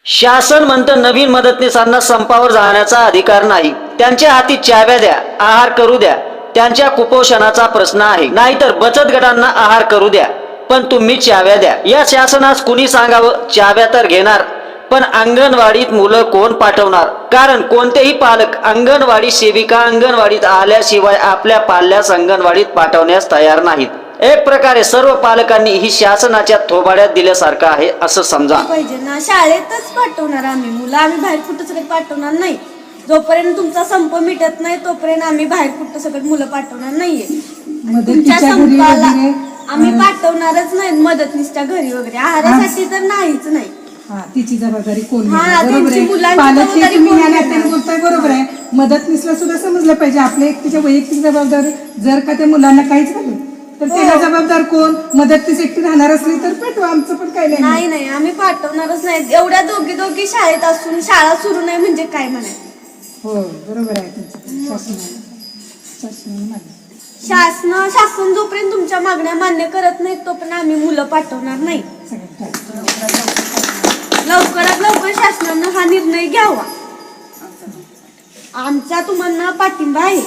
शासन म्हणतं नवीन मदतनीसांना संपावर जाण्याचा अधिकार नाही, त्यांच्या हाती चाव्या द्या, आहार करू द्या. त्यांच्या कुपोषणाचा प्रश्न आहे, नाहीतर बचत गटांना आहार करू द्या, पण तुम्ही चाव्या द्या. या शासनास कुणी सांगावं? चाव्या तर घेणार, पण अंगणवाडीत मुलं कोण पाठवणार? कारण कोणतेही पालक अंगणवाडी सेविका अंगणवाडीत आल्याशिवाय आपल्या पाल्यास अंगणवाडीत पाठवण्यास तयार नाहीत. एक प्रकारे सर्व पालकांनी ही शासनाच्या थोबाड्यात दिल्यासारखं आहे असं समजा. पाहिजे ना, शाळेतच पाठवणार आम्ही मुलं, आम्ही बाहेर कुठं सगळं पाठवणार नाही. जोपर्यंत तुमचा संप मिटत नाही तोपर्यंत आम्ही बाहेर कुठं सगळं मुलं पाठवणार नाहीये. तुमच्या संपाला आम्ही पाठवणारच नाही मदतनीसच्या घरी वगैरे, आहारासाठी तर नाहीच नाही. तिची जबाबदारी कोण बरोबर आहे. मदतनीसला सुद्धा समजलं पाहिजे आपल्या एकटीच्या वैयक्तिक जबाबदारी. जर का त्या मुलांना काहीच झालं तर त्याला जबाबदार कोण? मदतनीस एकटी राहणार असली तर पाठवा, आमचं पण काही नाही. नाही आम्ही पाठवणारच नाही. एवढ्या दोघी शाळेत असून शाळा सुरू नाही म्हणजे काय म्हणायचं? हो बरोबर आहे तुमचं. शासन जोपर्यंत तुमच्या मागण्या मान्य करत नाहीत तोपर्यंत आम्ही मुलं पाठवणार नाही. लवकरात लवकर शासनानं हा निर्णय घ्यावा. आमचा तुम्हाला पाठिंबा आहे.